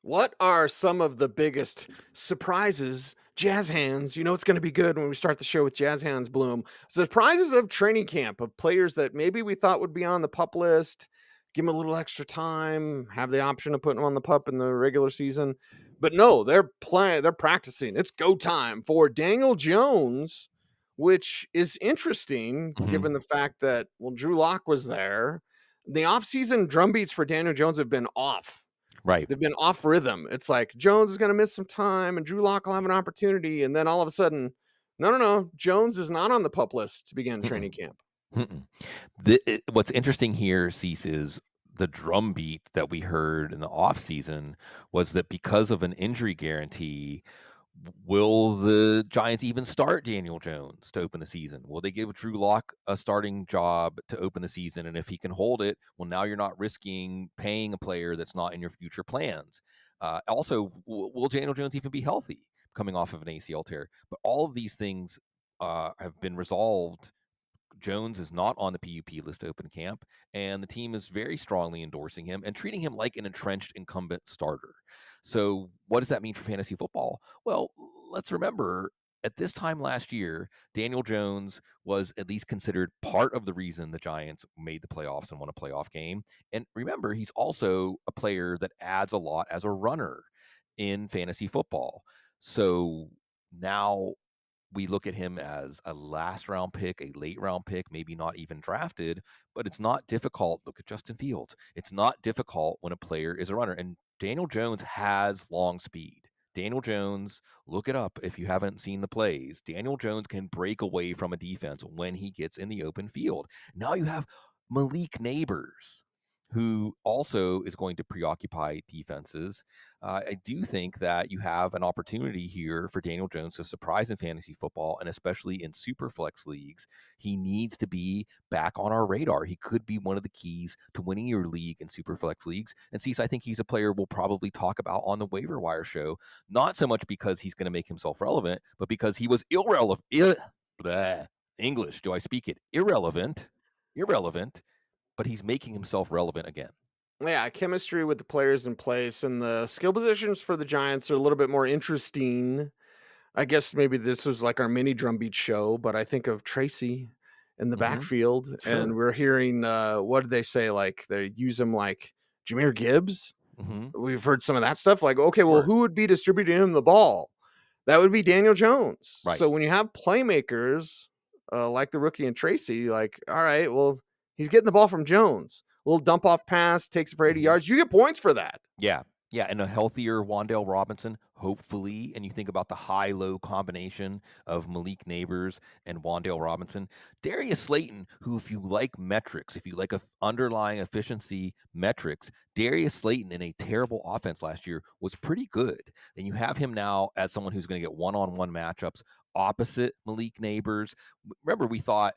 What are some of the biggest surprises, jazz hands? You know it's going to be good when we start the show with jazz hands bloom. Surprises of training camp of players that maybe we thought would be on the pup list, give them a little extra time, have the option of putting them on the pup in the regular season. But no, they're playing, they're practicing. It's go time for Daniel Jones, which is interesting Mhm. given the fact that well, Drew Lock was there. The offseason drum beats for Daniel Jones have been off. Right. They've been off rhythm. It's like Jones is gonna miss some time and Drew Lock will have an opportunity, and then all of a sudden, no, no, no, Jones is not on the pup list to begin Mm-mm, training camp. mm-mm. What's interesting here, Cease, is the drum beat that we heard in the offseason was that because of an injury guarantee, will the Giants even start Daniel Jones to open the season? Will they give Drew Lock a starting job to open the season? And if he can hold it, well, now you're not risking paying a player that's not in your future plans. Also, will Daniel Jones even be healthy coming off of an ACL tear? But all of these things have been resolved. Jones is not on the PUP list to open camp, and the team is very strongly endorsing him and treating him like an entrenched incumbent starter. So, what does that mean for fantasy football? Well, let's remember at this time last year, Daniel Jones was at least considered part of the reason the Giants made the playoffs and won a playoff game. And remember, he's also a player that adds a lot as a runner in fantasy football. So, now we look at him as a last round pick, a late round pick, maybe not even drafted, but it's not difficult. Look at Justin Fields. It's not difficult when a player is a runner. And Daniel Jones has long speed. Daniel Jones, look it up if you haven't seen the plays. Daniel Jones can break away from a defense when he gets in the open field. Now you have Malik Neighbors, who also is going to preoccupy defenses. I do think that you have an opportunity here for Daniel Jones to surprise in fantasy football, and especially in super flex leagues. He needs to be back on our radar. He could be one of the keys to winning your league in super flex leagues. And Cease, I think he's a player we'll probably talk about on the waiver wire show, not so much because he's going to make himself relevant, but because he was irrelevant. English, do I speak it? Irrelevant, but he's making himself relevant again. Yeah, chemistry with the players in place and the skill positions for the Giants are a little bit more interesting. I guess maybe this was like our mini drum beat show, but I think of Tracy in the Hmm. backfield, and Sure. we're hearing what did they say? Like they use him like Jameer Gibbs. Hmm. We've heard some of that stuff. Like, okay, well, Sure. who would be distributing him the ball? That would be Daniel Jones. Right. So when you have playmakers like the rookie and Tracy, like, all right, well, he's getting the ball from Jones. A little dump off pass, takes it for 80 Mhm. yards. You get points for that. Yeah. Yeah, and a healthier Wandale Robinson, hopefully, and you think about the high-low combination of Malik Neighbors and Wandale Robinson. Darius Slayton, who if you like metrics, if you like underlying efficiency metrics, Darius Slayton in a terrible offense last year was pretty good. And you have him now as someone who's gonna get one-on-one matchups opposite Malik Neighbors. Remember, we thought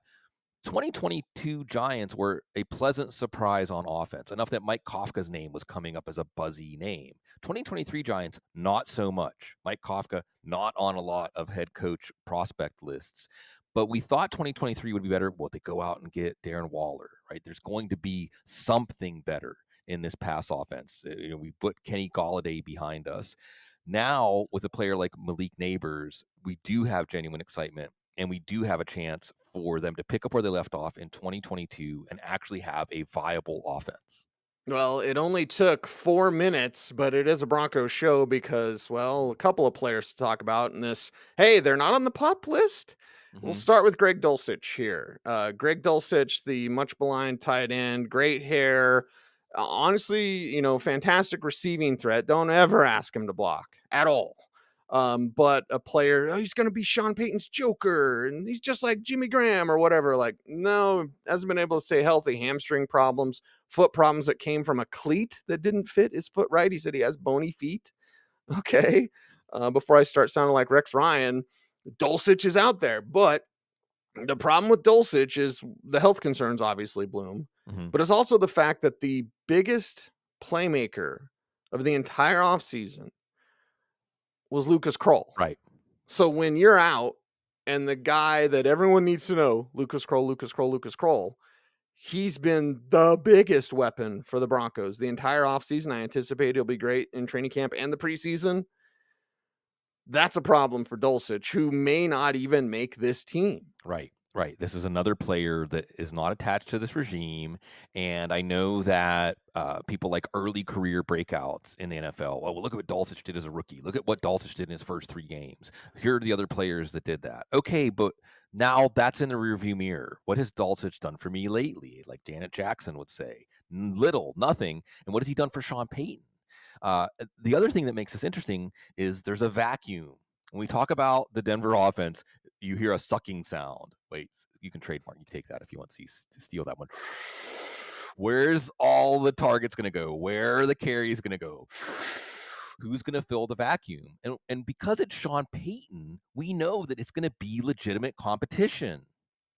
2022 Giants were a pleasant surprise on offense, enough that Mike Kafka's name was coming up as a buzzy name. 2023 Giants, not so much. Mike Kafka, not on a lot of head coach prospect lists. But we thought 2023 would be better. Well, they go out and get Darren Waller, right? There's going to be something better in this pass offense. We put Kenny Galladay behind us. Now, with a player like Malik Neighbors, we do have genuine excitement and we do have a chance for them to pick up where they left off in 2022 and actually have a viable offense. Well, it only took 4 minutes, but it is a Broncos show because, well, a couple of players to talk about in this. Hey, they're not on the pup list. We'll Hmm. start with Greg Dulcich here. Greg Dulcich, the much maligned tight end, great hair. Honestly, fantastic receiving threat. Don't ever ask him to block at all. But a player, oh, he's going to be Sean Payton's Joker, and he's just like Jimmy Graham or whatever. Like, no, hasn't been able to stay healthy. Hamstring problems, foot problems that came from a cleat that didn't fit his foot right. He said he has bony feet. Okay. Before I start sounding like Rex Ryan, Dulcich is out there. But the problem with Dulcich is the health concerns, obviously, Bloom, Hmm. but it's also the fact that the biggest playmaker of the entire offseason was Lucas Kroll. Right. So when you're out and the guy that everyone needs to know, Lucas Kroll, Lucas Kroll, Lucas Kroll, he's been the biggest weapon for the Broncos the entire offseason. I anticipate he'll be great in training camp and the preseason. That's a problem for Dulcich, who may not even make this team. Right, right. This is another player that is not attached to this regime, and I know that people like early career breakouts in the NFL. Oh, well, look at what Dulcich did as a rookie. Look at what Dulcich did in his first 3 games. Here are the other players that did that. Okay, but now that's in the rearview mirror. What has Dulcich done for me lately? Like Janet Jackson would say, little, nothing. And what has he done for Sean Payton? The other thing that makes this interesting is there's a vacuum. When we talk about the Denver offense, you hear a sucking sound. Wait, you can trademark. You can take that if you want to steal that one. Where's all the targets going to go? Where are the carries going to go? Who's going to fill the vacuum? And because it's Sean Payton, we know that it's going to be legitimate competition.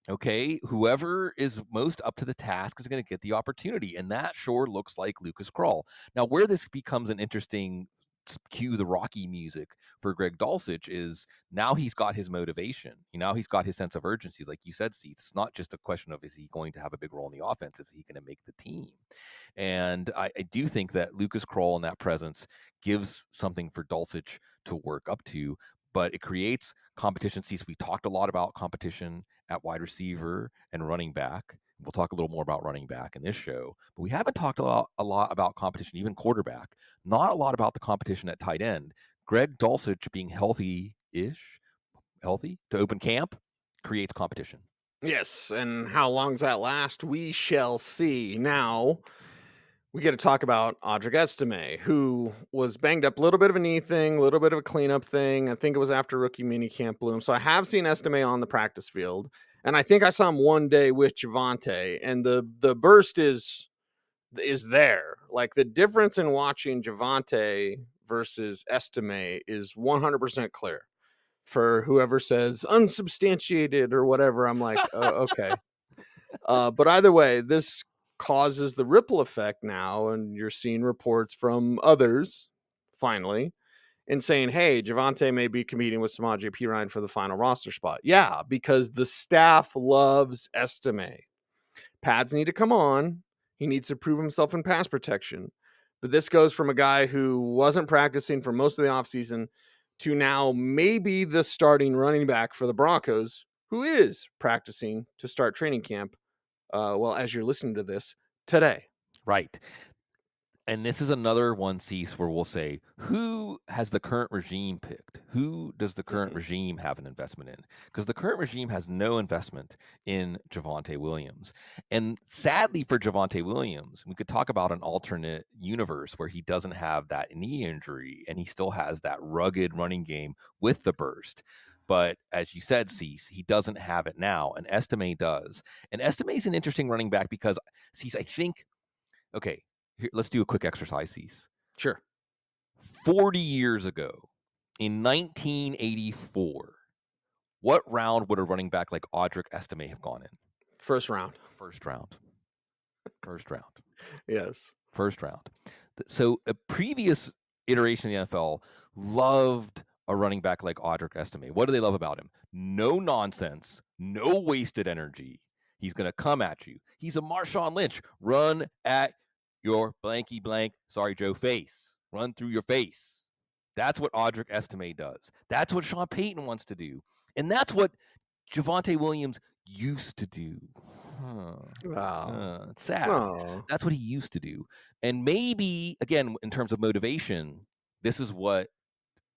Okay, whoever is most up to the task is going to get the opportunity, and that sure looks like Lucas Krull. Now, where this becomes an interesting cue the Rocky music for Greg Dulcich is now he's got his motivation. Now he's got his sense of urgency. Like you said, Cease, it's not just a question of is he going to have a big role in the offense? Is he going to make the team? And I do think that Lucas Krull and that presence gives something for Dulcich to work up to, but it creates competition. Cease, we talked a lot about competition at wide receiver and running back. We'll talk a little more about running back in this show, but we haven't talked a lot about competition, even quarterback. Not a lot about the competition at tight end. Greg Dulcich being healthy to open camp creates competition. Yes, and how long's that last? We shall see. Now, we got to talk about Audric Estime, who was banged up, a little bit of a knee thing, a little bit of a cleanup thing. I think it was after rookie minicamp bloom. So I have seen Estime on the practice field, and I think I saw him one day with Javante, and the burst is there. Like the difference in watching Javante versus Estime is 100% clear. For whoever says unsubstantiated or whatever, I'm like, oh, okay. But either way, this causes the ripple effect now, and you're seeing reports from others finally and saying, hey, Javante may be competing with Samaje Perine for the final roster spot. Yeah, because the staff loves Estime. Pads need to come on. He needs to prove himself in pass protection. But this goes from a guy who wasn't practicing for most of the offseason to now maybe the starting running back for the Broncos, who is practicing to start training camp. Well, as you're listening to this today. Right. And this is another one, Cease, where we'll say, who has the current regime picked? Who does the current Mhm. regime have an investment in? Because the current regime has no investment in Javonte Williams. And sadly for Javonte Williams, we could talk about an alternate universe where he doesn't have that knee injury and he still has that rugged running game with the burst. But as you said, Cease, he doesn't have it now, and Estime does. And Estime is an interesting running back because, Cease, I think, okay, here, let's do a quick exercise, Cease. Sure. 40 years ago, in 1984, what round would a running back like Audric Estime have gone in? First round. First round. First round. Yes. First round. So a previous iteration of the NFL loved a running back like Audric Estime. What do they love about him? No nonsense, no wasted energy. He's going to come at you. He's a Marshawn Lynch. Run at your blanky blank, sorry, Joe, face. Run through your face. That's what Audric Estime does. That's what Sean Payton wants to do. And that's what Javonte Williams used to do. Wow. It's sad. Oh. That's what he used to do. And maybe, again, in terms of motivation, this is what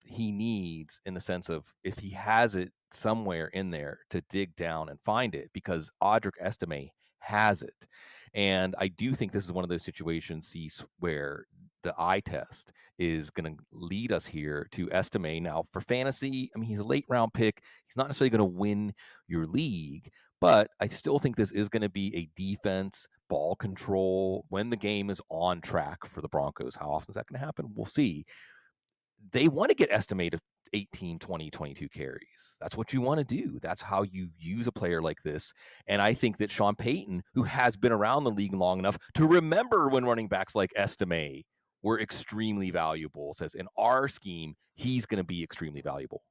he needs in the sense of if he has it somewhere in there to dig down and find it because Audric Estime has it. And I do think this is one of those situations, Cease, where the eye test is going to lead us here to Estime. Now, for fantasy, I mean, he's a late round pick. He's not necessarily going to win your league, but I still think this is going to be a defense, ball control when the game is on track for the Broncos. How often is that going to happen? We'll see. They want to get estimated 18, 20, 22 carries. That's what you want to do. That's how you use a player like this. And I think that Sean Payton, who has been around the league long enough to remember when running backs like Estime were extremely valuable, says in our scheme, he's going to be extremely valuable.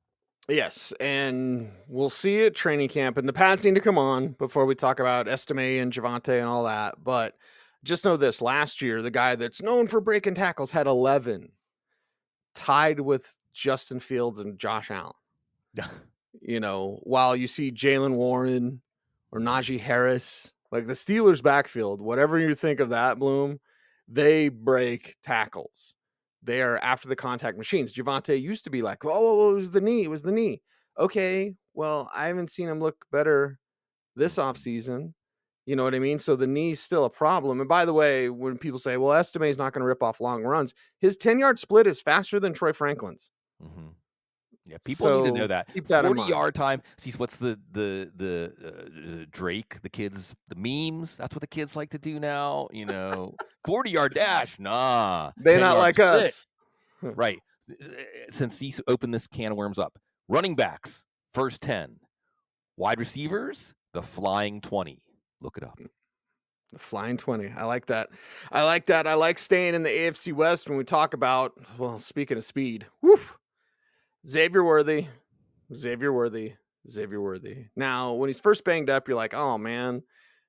Yes, and we'll see it training camp, and the pads need to come on before we talk about Estime and Javante and all that. But just know this: last year, the guy that's known for breaking tackles had 11, tied with Justin Fields and Josh Allen. While you see Jalen Warren or Najee Harris, like the Steelers' backfield, whatever you think of that, Bloom, they break tackles. They are after the contact machines. Javante used to be like, oh, it was the knee. It was the knee. Okay, well, I haven't seen him look better this Mhm, offseason. You know what I mean? So the knee's still a problem. And by the way, when people say, well, Estime is not going to rip off long runs, his 10-yard split is faster than Troy Franklin's. mhm. Yeah, people need to know So that keep that in mind. 40-yard time. See, what's Drake? The kids, the memes. That's what the kids like to do now. 40-yard dash. Nah, They not 10-yard like split. us. Right. Since he's opened this can of worms up, running backs first 10, wide receivers the flying 20. Look it up. The flying 20. I like that. I like that. I like staying in the AFC West when we talk about, well, speaking of speed, woof, Xavier Worthy, Xavier Worthy, Xavier Worthy. Now, when he's first banged up, you're like, oh man,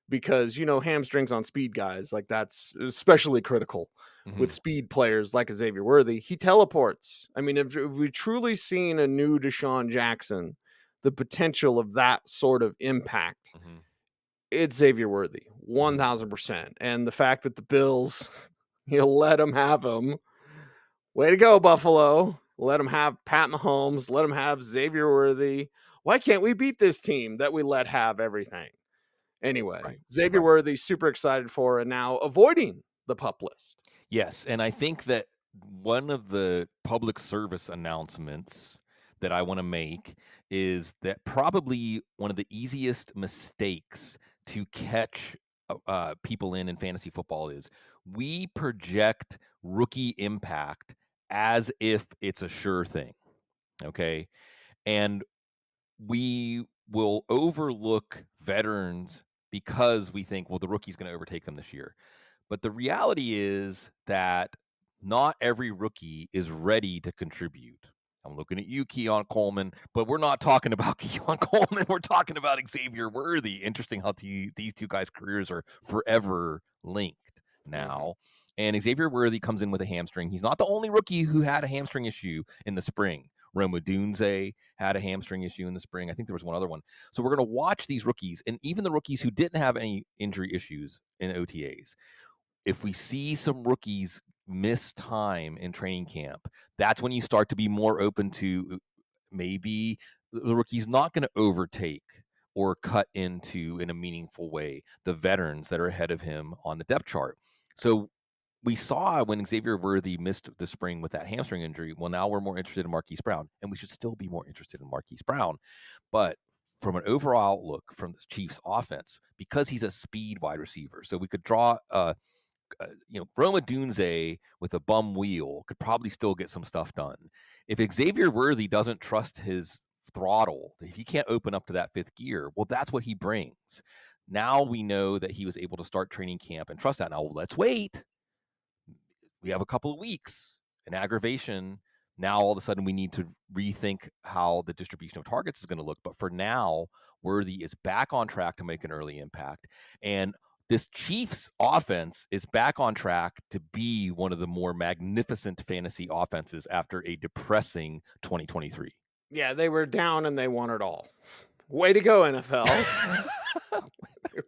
because hamstrings on speed guys, like that's especially critical with Hmm. speed players like a Xavier Worthy. He teleports. I mean, if we truly seen a new Deshaun Jackson, the potential of that sort of impact, Hmm. it's Xavier Worthy, Hmm. 1000%. And the fact that the Bills, let him have him. Way to go, Buffalo. Let him have Pat Mahomes. Let him have Xavier Worthy. Why can't we beat this team that we let have everything? Anyway, Right. Xavier Right. Worthy, super excited for, and now avoiding the pup list. Yes, and I think that one of the public service announcements that I want to make is that probably one of the easiest mistakes to catch people in fantasy football is we project rookie impact as if it's a sure thing. Okay. And we will overlook veterans because we think, well, the rookie's going to overtake them this year. But the reality is that not every rookie is ready to contribute. I'm looking at you, Keon Coleman, but we're not talking about Keon Coleman. We're talking about Xavier Worthy. Interesting how these two guys' careers are forever linked Mhm. now. And Xavier Worthy comes in with a hamstring. He's not the only rookie who had a hamstring issue in the spring. Roma Dunze had a hamstring issue in the spring. I think there was one other one. So we're going to watch these rookies, and even the rookies who didn't have any injury issues in OTAs. If we see some rookies miss time in training camp, that's when you start to be more open to maybe the rookie's not going to overtake or cut into in a meaningful way the veterans that are ahead of him on the depth chart. So we saw when Xavier Worthy missed the spring with that hamstring injury. Well, now we're more interested in Marquise Brown, and we should still be more interested in Marquise Brown. But from an overall outlook from the Chiefs offense, because he's a speed wide receiver, so we could draw Roma Dunze with a bum wheel could probably still get some stuff done. If Xavier Worthy doesn't trust his throttle, if he can't open up to that fifth gear, well, that's what he brings. Now we know that he was able to start training camp and trust that. Now let's wait. We have a couple of weeks. An aggravation. Now all of a sudden we need to rethink how the distribution of targets is going to look. But for now, Worthy is back on track to make an early impact. And this Chiefs offense is back on track to be one of the more magnificent fantasy offenses after a depressing 2023. Yeah, they were down and they won it all. Way to go, NFL.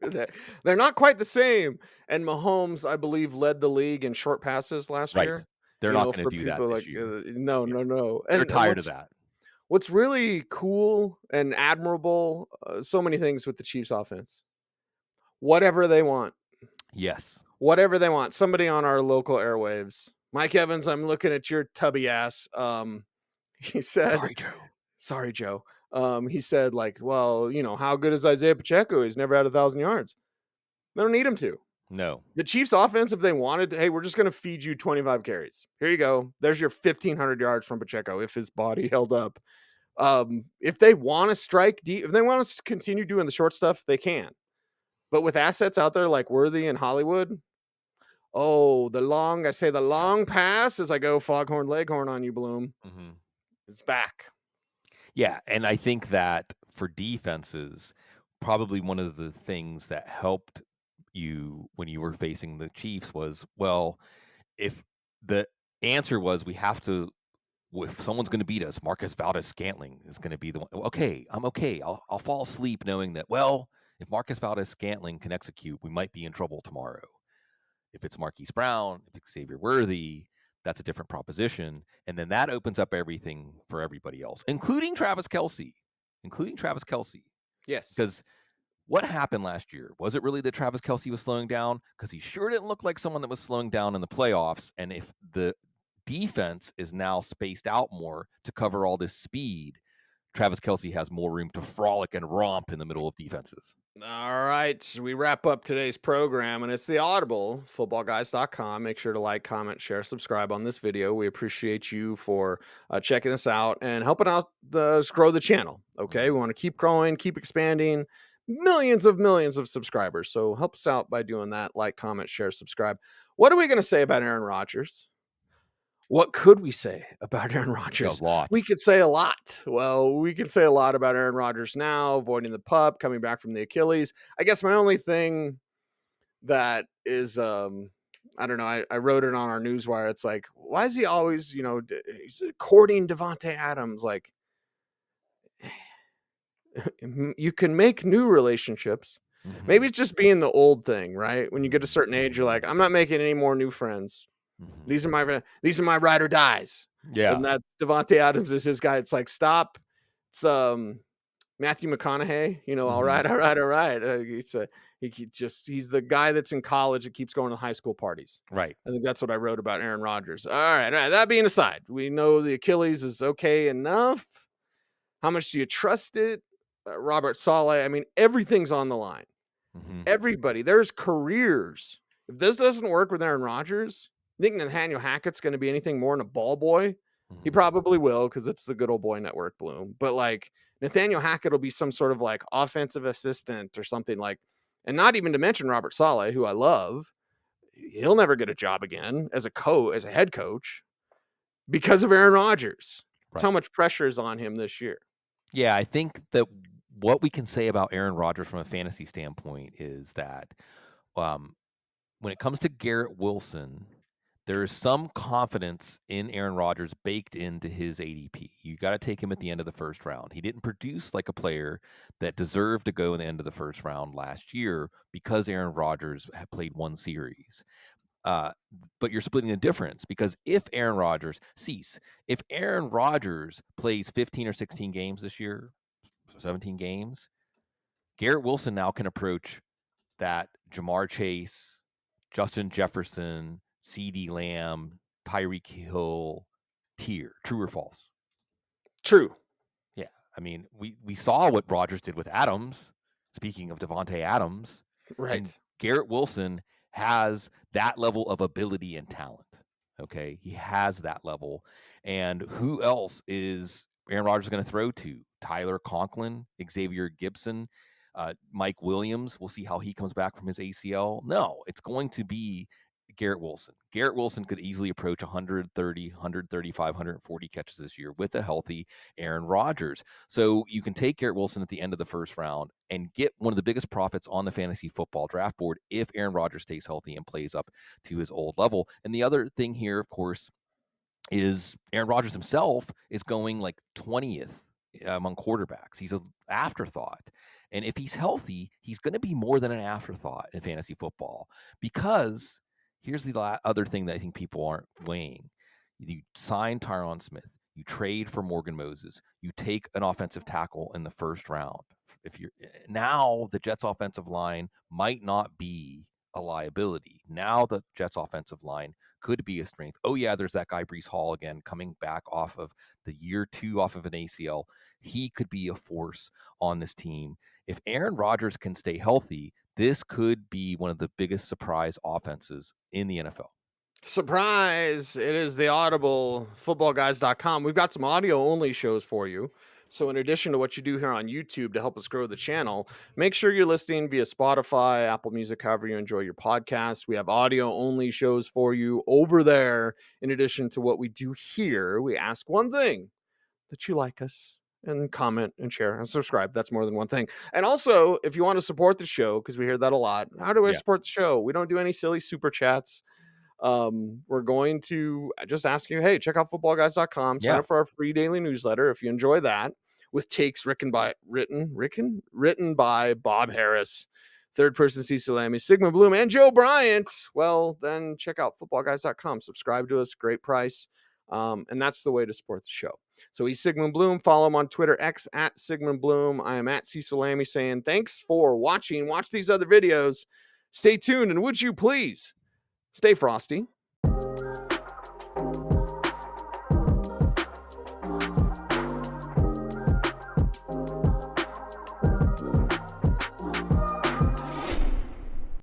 They're they're not quite the same. And Mahomes, I believe, led the league in short passes last Right. year. They're not going For to do that people like this year. no, Yeah. no, no. They're And tired of that. what's really cool and admirable, so many things with the Chiefs offense. Whatever they want, Yes. whatever they want. Somebody on our local airwaves, Mike Evans, I'm looking at your tubby ass. He said, Sorry, Joe. "Sorry, Joe." He said, like, well, how good is Isaiah Pacheco? He's never had 1,000 yards. They don't need him to. No. The Chiefs offense, if they wanted, hey, we're just going to feed you 25 carries. Here you go. There's your 1,500 yards from Pacheco if his body held up. If they want to strike deep, if they want to continue doing the short stuff, they can. But with assets out there like Worthy and Hollywood, oh, the Yeah. long pass as I go foghorn leghorn on you, Bloom. Hmm. It's back. Yeah, and I think that for defenses, probably one of the things that helped you when you were facing the Chiefs was, well, if the answer was we have to if someone's going to beat us, Marcus Valdez-Scantling is going to be the one. Okay, I'm okay. I'll fall asleep knowing that, well, if Marcus Valdez-Scantling can execute, we might be in trouble tomorrow. If it's Marquise Brown, if it's Xavier Worthy, that's a different proposition. And then that opens up everything for everybody else, including Travis Kelce. Including Travis Kelce. Yes. Because what happened last year? Was it really that Travis Kelce was slowing down? Because he sure didn't look like someone that was slowing down in the playoffs. And if the defense is now spaced out more to cover all this speed, Travis Kelce has more room to frolic and romp in the middle of defenses. All right, we wrap up today's program, and it's the Audible, footballguys.com. Make sure to like, comment, share, subscribe on this video. We appreciate you for checking us out and helping out grow the channel. Okay, we want to keep growing, keep expanding, millions of subscribers. So help us out by doing that. Like, comment, share, subscribe. What are we going to say about Aaron Rodgers? What could we say about Aaron A Rodgers? lot. We could say a lot. Well, we can say a lot about Aaron Rodgers now, avoiding the pup, coming back from the Achilles. I guess my only thing that is, I don't know. I wrote it on our newswire. It's like, why is he always, he's courting Devontae Adams? Like, you can make new relationships. Maybe Mm-hmm. it's just being the old thing, right? When you get a certain age, you're like, Mm-hmm. I'm not making any more new friends. Mm-hmm. These are my ride or dies. Yeah. And that's Devontae Adams is his guy. It's like, stop. It's Matthew McConaughey, all Mm-hmm. right, all right, all right. He's the guy that's in college that keeps going to high school parties. Right. I think that's what I wrote about Aaron Rodgers. All right. That being aside, we know the Achilles is okay enough. How much do you trust it? Robert Saleh. I mean, everything's on the line. Mm-hmm. Everybody, there's careers. If this doesn't work with Aaron Rodgers, you think Nathaniel Hackett's going to be anything more than a ball boy? He Mm-hmm. probably will because it's the good old boy network bloom. But like Nathaniel Hackett will be some sort of like offensive assistant or something like, and not even to mention Robert Saleh, who I love. He'll never get a job again as as a head coach because of Aaron Rodgers. That's how Right. much pressure is on him this year. Yeah, I think that what we can say about Aaron Rodgers from a fantasy standpoint is that um, when it comes to Garrett Wilson, there is some confidence in Aaron Rodgers baked into his ADP. You got to take him at the end of the first round. He didn't produce like a player that deserved to go in the end of the first round last year because Aaron Rodgers had played one series. Uh, but you're splitting the difference because if Aaron Rodgers plays 15 or 16 games this year, 17 games, Garrett Wilson now can approach that Jamar Chase, Justin Jefferson, CD Lamb, Tyreek Hill tier. True or false? True. Yeah. I mean, we saw what Rodgers did with Adams. Speaking of Devontae Adams, and Right. Garrett Wilson has that level of ability and talent. Okay, he has that level. And who else is Aaron Rodgers going to throw to? Tyler Conklin, Xavier Gibson, Mike Williams. We'll see how he comes back from his ACL. No, it's going to be Garrett Wilson. Garrett Wilson could easily approach 130, 135, 140 catches this year with a healthy Aaron Rodgers. So you can take Garrett Wilson at the end of the first round and get one of the biggest profits on the fantasy football draft board if Aaron Rodgers stays healthy and plays up to his old level. And the other thing here, of course, is Aaron Rodgers himself is going like 20th among quarterbacks. He's an afterthought. And if he's healthy, he's going to be more than an afterthought in fantasy football because here's the other thing that I think people aren't weighing. You sign Tyron Smith, you trade for Morgan Moses, you take an offensive tackle in the first round. If you're now the Jets offensive line might not be a liability. Now the Jets offensive line could be a strength. Oh yeah, there's that guy Brees Hall again coming back off of the year 2 off of an ACL. He could be a force on this team. If Aaron Rodgers can stay healthy, this could be one of the biggest surprise offenses in the NFL. Surprise! It is the Audible footballguys.com. We've got some audio only shows for you. So, in addition to what you do here on YouTube to help us grow the channel, make sure you're listening via Spotify, Apple Music, however you enjoy your podcast. We have audio only shows for you over there. In addition to what we do here, we ask one thing: that you like us and comment and share and subscribe. That's more than one thing. And also, if you want to support the show, because we hear that a lot, how do I Yeah. support the show? We don't do any silly super chats. We're going to just ask you, hey, check out footballguys.com, sign Yeah. up for our free daily newsletter if you enjoy that, with takes written by Bob Harris, third person Cecil Lammey, Sigmund Bloom, and Joe Bryant. Well, then check out footballguys.com. Subscribe to us, great price. And that's the way to support the show. So he's Sigmund Bloom. Follow him on Twitter, X at Sigmund Bloom. I am at Cecil Lammey saying thanks for watching. Watch these other videos. Stay tuned, and would you please stay frosty.